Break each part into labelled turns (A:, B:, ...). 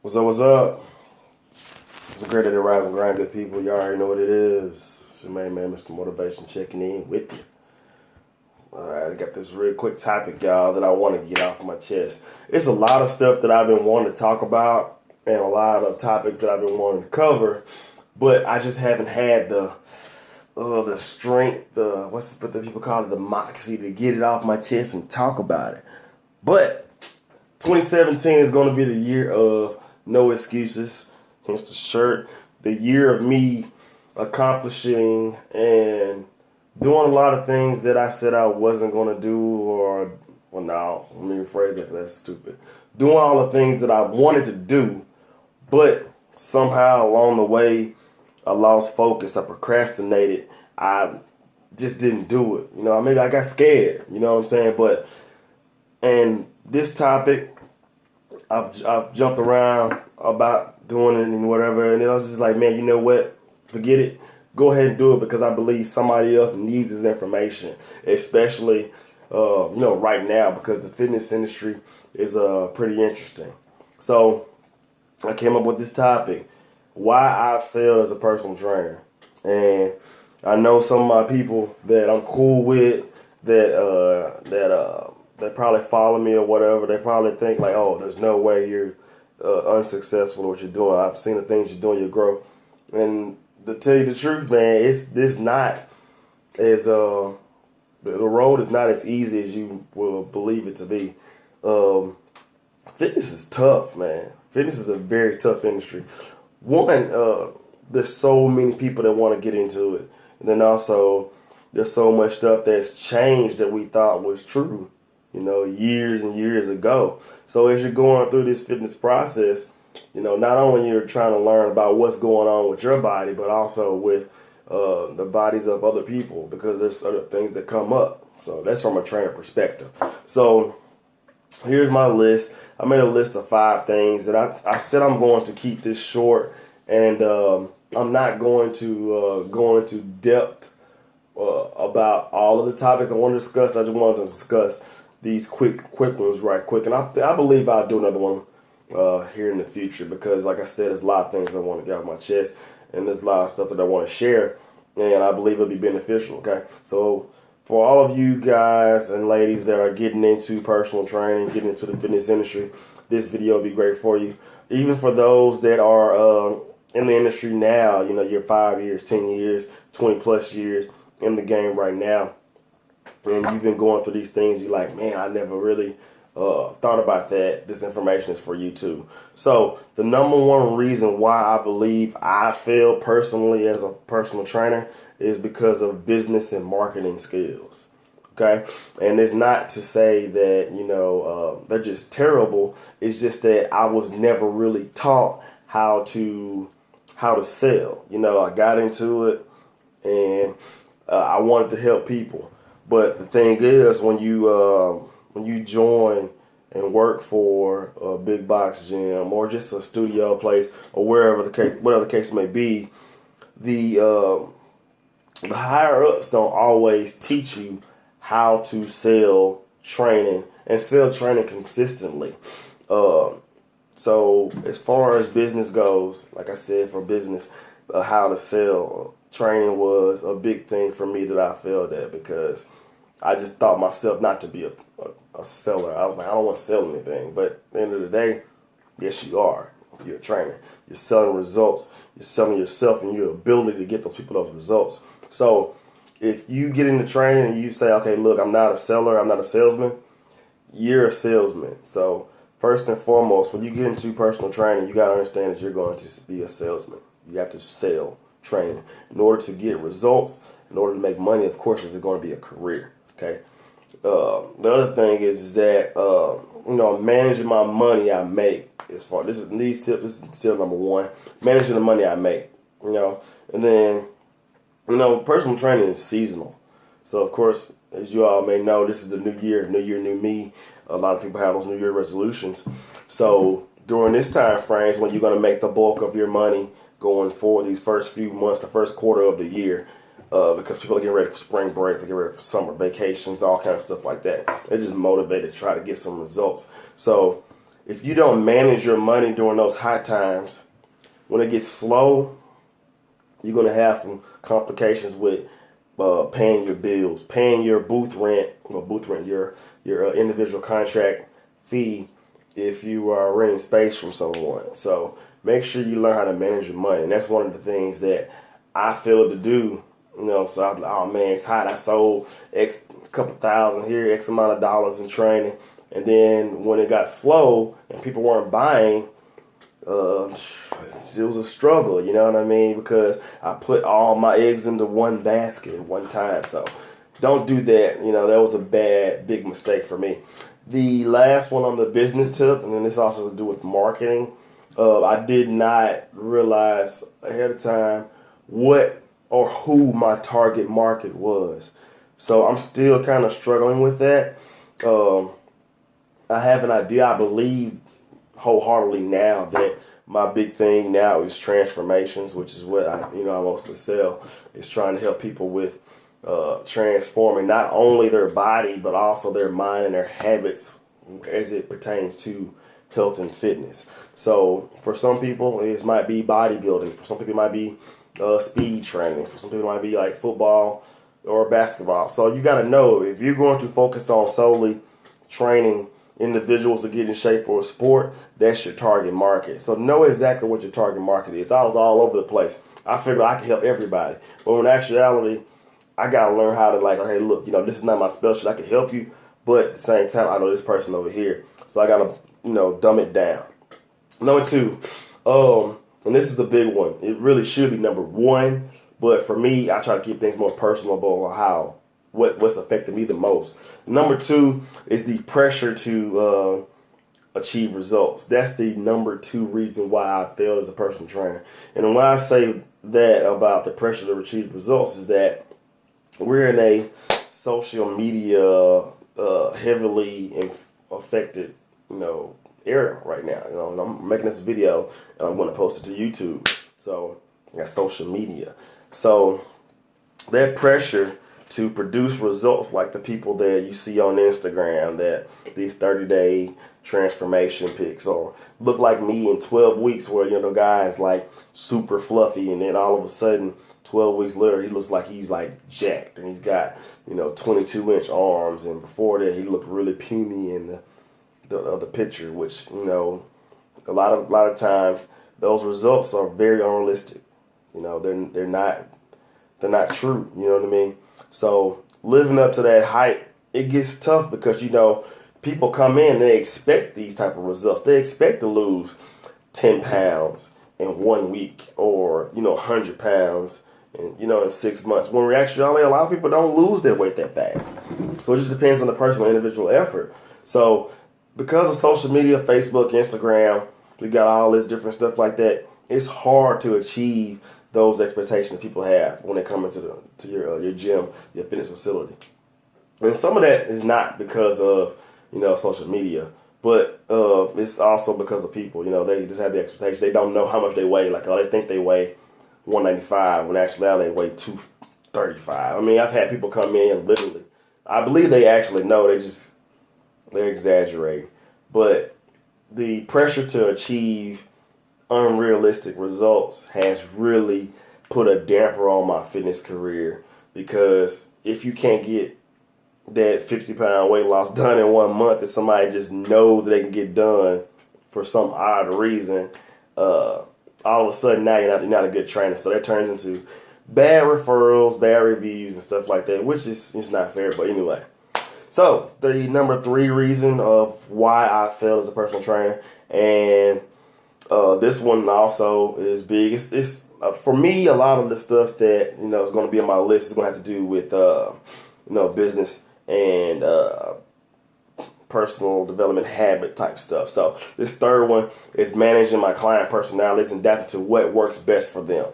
A: What's up, what's up? It's a great day to rise and grind, good people. You already know what it is. It's your main man, Mr. Motivation, checking in with you. Alright, I got this real quick topic, y'all, that I want to get off my chest. It's a lot of stuff that I've been wanting to talk about and a lot of topics that I've been wanting to cover, but I just haven't had the strength, what the people call it, the moxie to get it off my chest and talk about it. But 2017 is going to be the year of no excuses, hence the shirt. The year of me accomplishing and doing a lot of things that I said I wasn't going to do, well, no, let me rephrase that because that's stupid. Doing all the things that I wanted to do, but somehow along the way, I lost focus, I procrastinated, I just didn't do it. You know, maybe I got scared, you know what I'm saying? And this topic, I've jumped around about doing it and whatever, and I was just like, man, you know what? Forget it. Go ahead and do it because I believe somebody else needs this information, especially right now because the fitness industry is pretty interesting. So I came up with this topic: why I failed as a personal trainer, and I know some of my people that I'm cool with that probably follow me or whatever. They probably think like, oh, there's no way you're unsuccessful in what you're doing. I've seen the things you're doing, you grow. And to tell you the truth, man, it's not as the road is not as easy as you will believe it to be. Fitness is tough, man. Fitness is a very tough industry. One, there's so many people that want to get into it, and then also there's so much stuff that's changed that we thought was true, years and years ago. So as you're going through this fitness process, not only you're trying to learn about what's going on with your body, but also with the bodies of other people, because there's other things that come up. So that's from a trainer perspective. So here's my list. I made a list of 5 things that I said I'm going to keep this short, and I'm not going to go into depth about all of the topics I want to discuss. I just wanted to discuss these quick ones right quick, and I believe I'll do another one here in the future because, like I said, there's a lot of things I want to get off my chest, and there's a lot of stuff that I want to share, and I believe it'll be beneficial. Okay, so for all of you guys and ladies that are getting into personal training, getting into the fitness industry, this video will be great for you. Even for those that are in the industry now, you're 5 years, 10 years, 20 plus years in the game right now, and you've been going through these things, you're like, man, I never really thought about that. This information is for you too. So the number one reason why I believe I failed personally as a personal trainer is because of business and marketing skills. Okay, and it's not to say that they're just terrible. It's just that I was never really taught how to sell. I got into it and I wanted to help people, but the thing is, when you join and work for a big box gym or just a studio place or whatever the case may be, the higher ups don't always teach you how to sell training and sell training consistently. So as far as business goes, like I said, for business, how to sell training was a big thing for me that I failed at because I just thought myself not to be a seller. I was like, I don't want to sell anything. But at the end of the day, yes, you are. You're a trainer. You're selling results. You're selling yourself and your ability to get those people those results. So if you get into training and you say, okay, look, I'm not a seller, I'm not a salesman, you're a salesman. So first and foremost, when you get into personal training, you got to understand that you're going to be a salesman. You have to sell training. In order to get results, in order to make money, of course, it's going to be a career. Okay. The other thing is that managing my money I make. As far these tips, this is still number one. Managing the money I make. And then personal training is seasonal. So of course, as you all may know, this is the new year, new me. A lot of people have those New Year resolutions. So during this time frame is when you're going to make the bulk of your money going forward these first few months, the first quarter of the year. Because people are getting ready for spring break, they get ready for summer vacations, all kinds of stuff like that. They're just motivated to try to get some results. So if you don't manage your money during those high times, when it gets slow, you're going to have some complications with paying your bills, paying your your individual contract fee if you are renting space from someone. So make sure you learn how to manage your money. And that's one of the things that I failed to do. So I'm like, oh man, it's hot. I sold X couple thousand here, X amount of dollars in training. And then when it got slow and people weren't buying, it was a struggle, you know what I mean? Because I put all my eggs into one basket at one time. So don't do that. That was a big mistake for me. The last one on the business tip, and then this also to do with marketing. I did not realize ahead of time what or who my target market was. So I'm still kind of struggling with that. I have an idea. I believe wholeheartedly now that my big thing now is transformations, which is what I mostly sell, is trying to help people with transforming not only their body but also their mind and their habits as it pertains to health and fitness. So for some people it might be bodybuilding, for some people it might be speed training, for some people it might be like football or basketball. So you got to know if you're going to focus on solely training individuals to get in shape for a sport, that's your target market. So know exactly what your target market is. I was all over the place. I figured I could help everybody, but in actuality, I gotta learn how to okay, look, this is not my specialty. I can help you, but at the same time, I know this person over here, so I gotta dumb it down. Number two, and this is a big one. It really should be number one, but for me, I try to keep things more personable on what's affected me the most. Number two is the pressure to achieve results. That's the number two reason why I failed as a personal trainer. And when I say that about the pressure to achieve results is that we're in a social media heavily affected, era right now. And I'm making this video and I'm going to post it to YouTube. So that's social media. So that pressure to produce results like the people that you see on Instagram, that these 30-day transformation pics, or look like me in 12 weeks where, the guy's like super fluffy and then all of a sudden 12 weeks later he looks like he's like jacked and he's got, 22-inch arms, and before that he looked really puny in the other picture, which, a lot of times those results are very unrealistic. They're not true, you know what I mean? So living up to that hype, it gets tough because, people come in and they expect these type of results. They expect to lose 10 pounds in 1 week or, 100 pounds in 6 months. When we're actually, a lot of people don't lose their weight that fast. So it just depends on the personal individual effort. So because of social media, Facebook, Instagram, we got all this different stuff like that, it's hard to achieve those expectations that people have when they come into your gym, your fitness facility. And some of that is not because of, social media, but it's also because of people. They just have the expectation. They don't know how much they weigh. Like, they think they weigh 195 when actually they weigh 235. I mean, I've had people come in literally. I believe they actually know. They're exaggerating. But the pressure to achieve unrealistic results has really put a damper on my fitness career, because if you can't get that 50-pound weight loss done in 1 month that somebody just knows they can get done for some odd reason, all of a sudden now you're not a good trainer. So that turns into bad referrals, bad reviews, and stuff like that, which is not fair. But anyway, so the number three reason of why I failed as a personal trainer, and this one also is big. It's for me, a lot of the stuff that is going to be on my list is going to have to do with business and personal development habit type stuff. So this third one is managing my client personalities and adapting to what works best for them.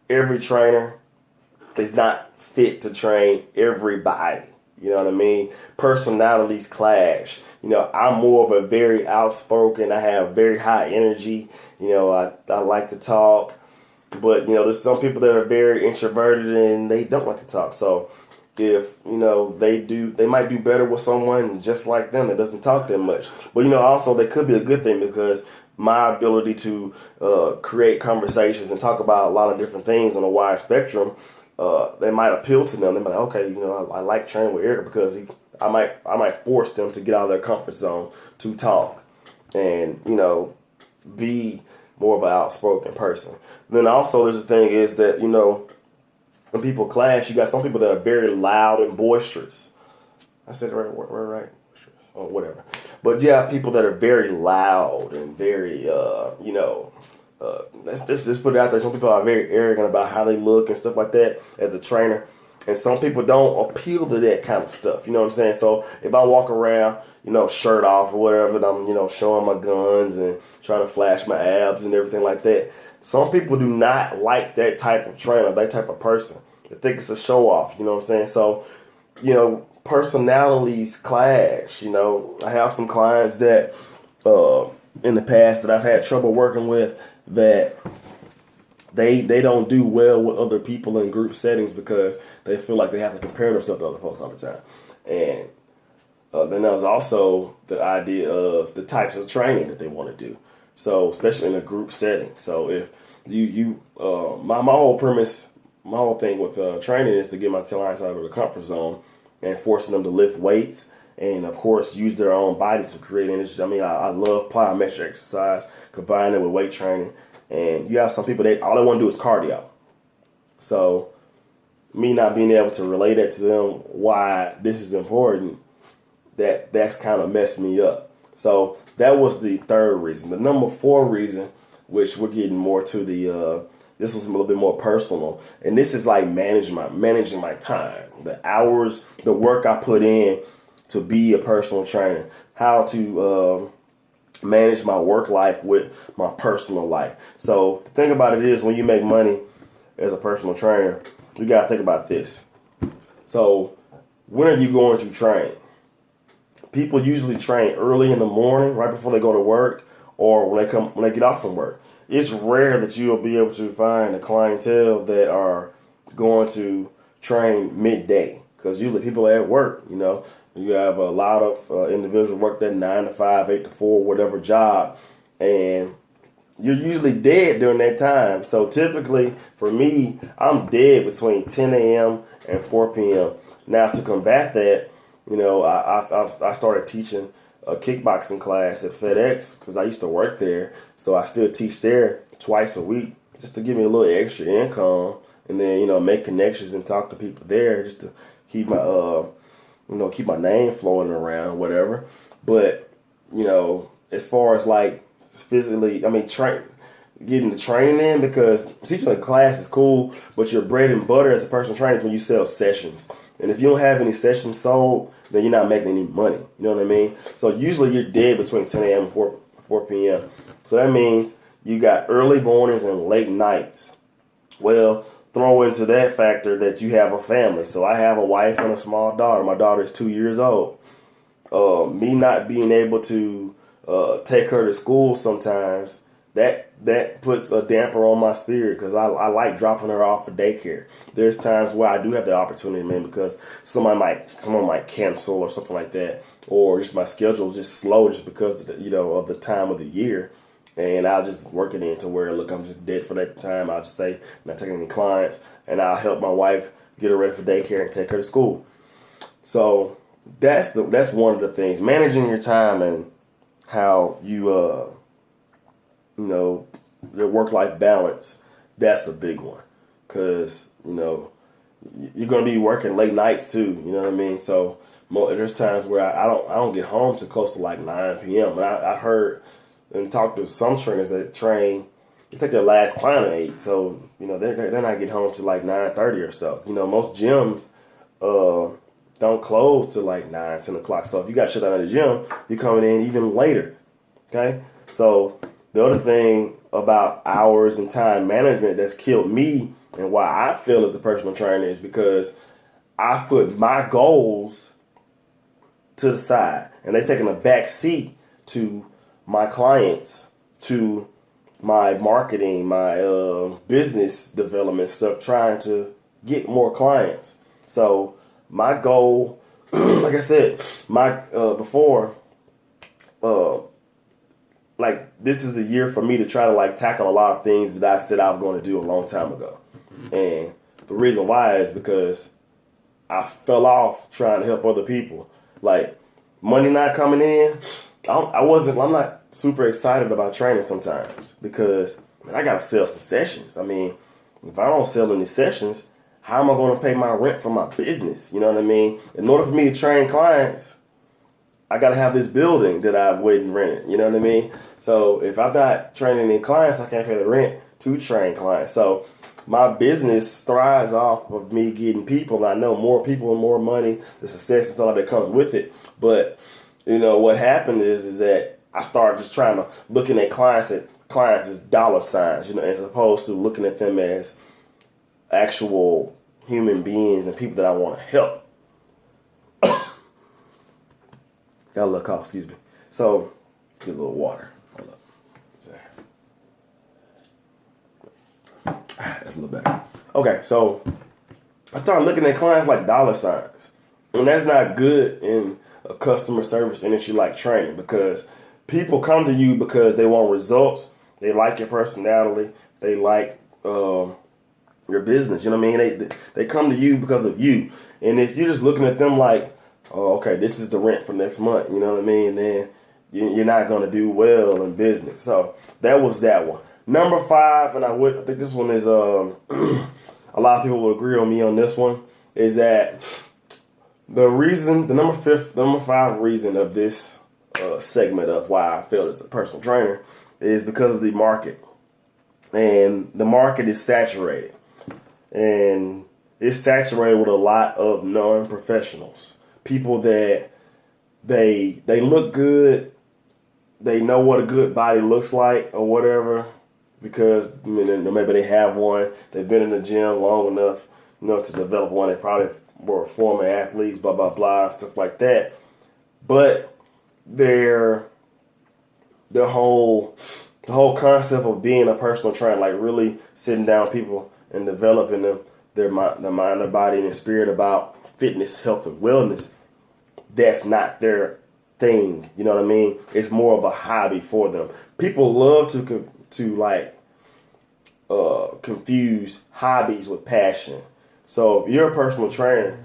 A: Every trainer is not fit to train everybody. You know what I mean? Personalities clash. I'm more of a very outspoken. I have very high energy. I like to talk. But, there's some people that are very introverted and they don't like to talk. So if they might do better with someone just like them that doesn't talk that much. But also that could be a good thing, because my ability to create conversations and talk about a lot of different things on a wide spectrum, they might appeal to them. They might, okay, I like training with Eric because I might force them to get out of their comfort zone to talk and be more of an outspoken person. Then also there's the thing is that when people clash, you got some people that are very loud and boisterous. I said it right? Or whatever. But you have people that are very loud and very, let's just put it out there. Some people are very arrogant about how they look and stuff like that as a trainer. And some people don't appeal to that kind of stuff. You know what I'm saying? So if I walk around, shirt off or whatever, and I'm, showing my guns and trying to flash my abs and everything like that, some people do not like that type of trainer, that type of person. They think it's a show off. You know what I'm saying? So, personalities clash. I have some clients that in the past that I've had trouble working with that they don't do well with other people in group settings because they feel like they have to compare themselves to other folks all the time. And then there's also the idea of the types of training that they want to do. So especially in a group setting. So if my whole premise, my whole thing with training is to get my clients out of the comfort zone and forcing them to lift weights and, of course, use their own body to create energy. I mean, I love plyometric exercise, combine it with weight training. And you have some people that all they want to do is cardio. So me not being able to relay that to them why this is important, that's kind of messed me up. So that was the third reason. The number 4 reason, which we're getting more to this was a little bit more personal, and this is like managing my time, the hours, the work I put in to be a personal trainer, how to manage my work life with my personal life. So the thing about it is, when you make money as a personal trainer, you got to think about this. So when are you going to train? People usually train early in the morning, right before they go to work, or when they get off from work. It's rare that you'll be able to find a clientele that are going to train midday, because usually people are at work. You have a lot of individuals work that 9 to 5, 8 to 4, whatever job, and you're usually dead during that time. So typically, for me, I'm dead between 10 a.m. and 4 p.m. Now, to combat that, I started teaching a kickboxing class at FedEx because I used to work there. So I still teach there twice a week just to give me a little extra income, and then make connections and talk to people there just to keep my keep my name flowing around, whatever. But as far as like physically, getting the training in, because teaching a class is cool, but your bread and butter as a personal trainer is when you sell sessions. And if you don't have any sessions sold, then you're not making any money. You know what I mean? So usually you're dead between 10 a.m. and 4 p.m. So that means you got early mornings and late nights. Well, throw into that factor that you have a family. So I have a wife and a small daughter. My daughter is 2 years old. Me not being able to take her to school sometimes, that puts a damper on my spirit, because I like dropping her off at daycare. There's times where I do have the opportunity, man, because someone might cancel or something like that, or just my schedule is just slow just because of of the time of the year, and I'll just work it in to where, look, I'm just dead for that time. I'll just say I'm not taking any clients, and I'll help my wife get her ready for daycare and take her to school. So that's one of the things, managing your time and how you your work-life balance. That's a big one, because you're going to be working late nights too. You know what I mean? So there's times where I don't get home till close to like 9 p.m. And I heard and talked to some trainers that train, they take their last client at 8, so they're not getting home till like 9:30 or so. Most gyms don't close till like 9, 10 o'clock. So if you got shut down at the gym, you're coming in even later. Okay, so the other thing about hours and time management that's killed me, and why I feel as the personal trainer, is because I put my goals to the side, and they're taking a back seat to my clients, to my marketing, my business development stuff, trying to get more clients. So my goal, like I said, before, like this is the year for me to try to like tackle a lot of things that I said I was going to do a long time ago. And the reason why is because I fell off trying to help other people. Like money not coming in, I'm not super excited about training sometimes because I got to sell some sessions. I mean, if I don't sell any sessions, how am I going to pay my rent for my business? You know what I mean? In order for me to train clients, I got to have this building that I've waited and rented. You know what I mean? So if I'm not training any clients, I can't pay the rent to train clients. So my business thrives off of me getting people. I know more people and more money, the success and stuff that comes with it. But, you know, what happened is that I started just trying to looking at clients as dollar signs, you know, as opposed to looking at them as actual human beings and people that I want to help. Got a little cough, excuse me. So, get a little water. Hold up. That's a little better. Okay, so I started looking at clients like dollar signs. And that's not good in a customer service industry like training because people come to you because they want results. They like your personality. They like your business. You know what I mean? They come to you because of you. And if you're just looking at them like, oh, okay, this is the rent for next month, you know what I mean? Then you're not going to do well in business. So that was that one. Number 5, and I think this one is, a lot of people will agree on me on this one, is that the number 5 reason of this segment of why I failed as a personal trainer is because of the market. And the market is saturated. And it's saturated with a lot of non-professionals. People that they look good, they know what a good body looks like or whatever, because maybe they have one, they've been in the gym long enough, you know, to develop one. They probably were former athletes, blah blah blah, stuff like that. But the whole concept of being a personal trainer, like really sitting down with people and developing them, their mind, their body, and their spirit about fitness, health, and wellness, that's not their thing. You know what I mean? It's more of a hobby for them. People love to confuse hobbies with passion. So if you're a personal trainer,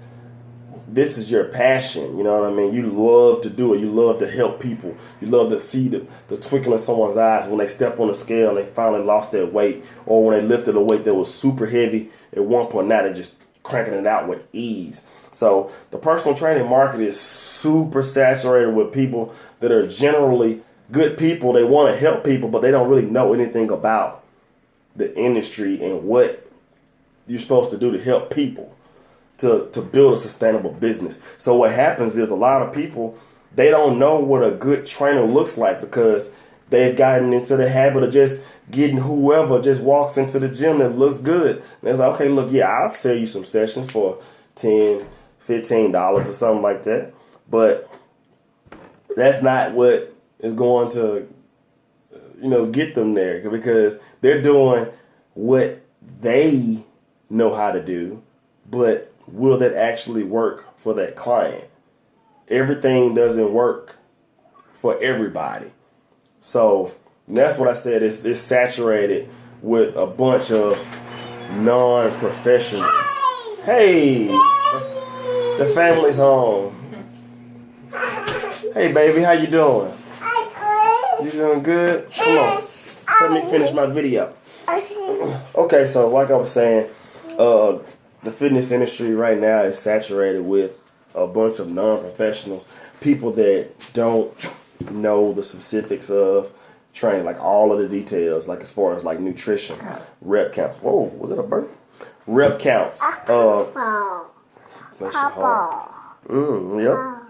A: this is your passion. You know what I mean? You love to do it. You love to help people. You love to see the twinkle in someone's eyes when they step on the scale and they finally lost their weight, or when they lifted a weight that was super heavy at one point. Now they're just cranking it out with ease. So the personal training market is super saturated with people that are generally good people. They want to help people, but they don't really know anything about the industry and what you're supposed to do to help people to build a sustainable business. So what happens is a lot of people, they don't know what a good trainer looks like because they've gotten into the habit of just getting whoever just walks into the gym that looks good. And it's like, okay, look, yeah, I'll sell you some sessions for $10, $15 or something like that. But that's not what is going to, get them there, because they're doing what they know how to do, but will that actually work for that client? Everything doesn't work for everybody. So that's what I said. It's saturated with a bunch of non-professionals. Hey, the family's home. Hey, baby, how you doing? You doing good? Come on. Let me finish my video. Okay, so like I was saying, the fitness industry right now is saturated with a bunch of non-professionals, people that don't know the specifics of training, like all of the details, like as far as like nutrition, rep counts. Whoa, was it a burp? Rep counts. Bless your heart. Yep.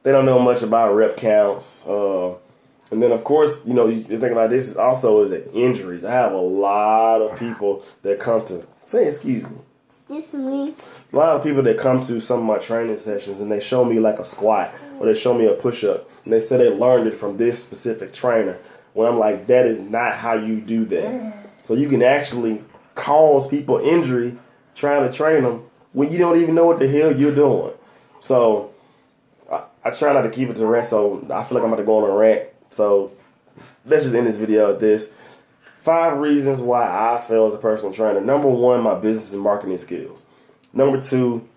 A: They don't know much about rep counts. And then, of course, you think about this also is that injuries. I have a lot of people that come to, say excuse me.
B: Excuse me.
A: A lot of people that come to some of my training sessions and they show me like a squat or they show me a push-up and they say they learned it from this specific trainer. When I'm like, that is not how you do that. So you can actually cause people injury trying to train them when you don't even know what the hell you're doing. So I try not to keep it to rant, so I feel like I'm about to go on a rant. So let's just end this video with this. 5 reasons why I fail as a personal trainer. Number 1, my business and marketing skills. Number 2,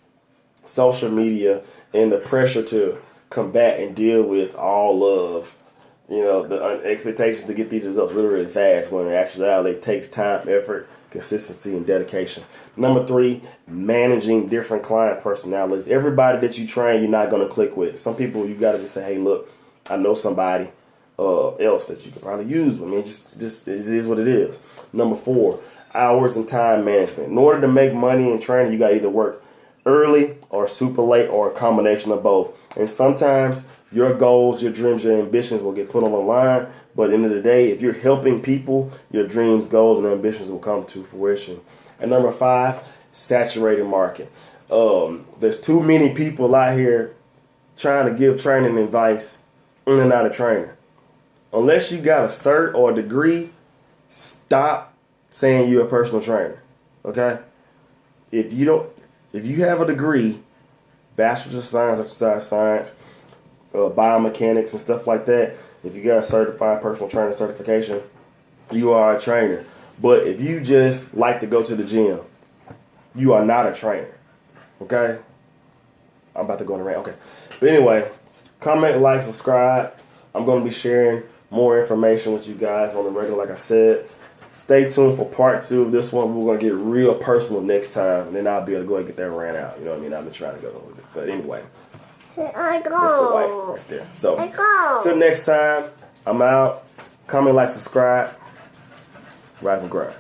A: social media and the pressure to combat and deal with all of, the expectations to get these results really, really fast, when in actuality it takes time, effort, consistency, and dedication. Number 3, managing different client personalities. Everybody that you train, you're not going to click with. Some people, you got to just say, hey, look, I know somebody else that you could probably use. I mean, just it is what it is. Number 4, hours and time management. In order to make money in training, you got to either work early or super late, or a combination of both. And sometimes your goals, your dreams, your ambitions will get put on the line. But at the end of the day, if you're helping people, your dreams, goals, and ambitions will come to fruition. And number 5, saturated market. There's too many people out here trying to give training advice, and they're not a trainer. Unless you got a cert or a degree, stop saying you're a personal trainer. Okay? If you have a degree, bachelor's of science, exercise science, biomechanics and stuff like that, if you got a certified personal trainer certification, you are a trainer. But if you just like to go to the gym, you are not a trainer. Okay? I'm about to go on a rant. Okay. But anyway, comment, like, subscribe. I'm going to be sharing more information with you guys on the regular, like I said. Stay tuned for part 2 of this one. We're going to get real personal next time, and then I'll be able to go and get that rant out. You know what I mean? I've been trying to go with it. But anyway, that's the wife right there. So, till next time, I'm out. Comment, like, subscribe. Rise and grind.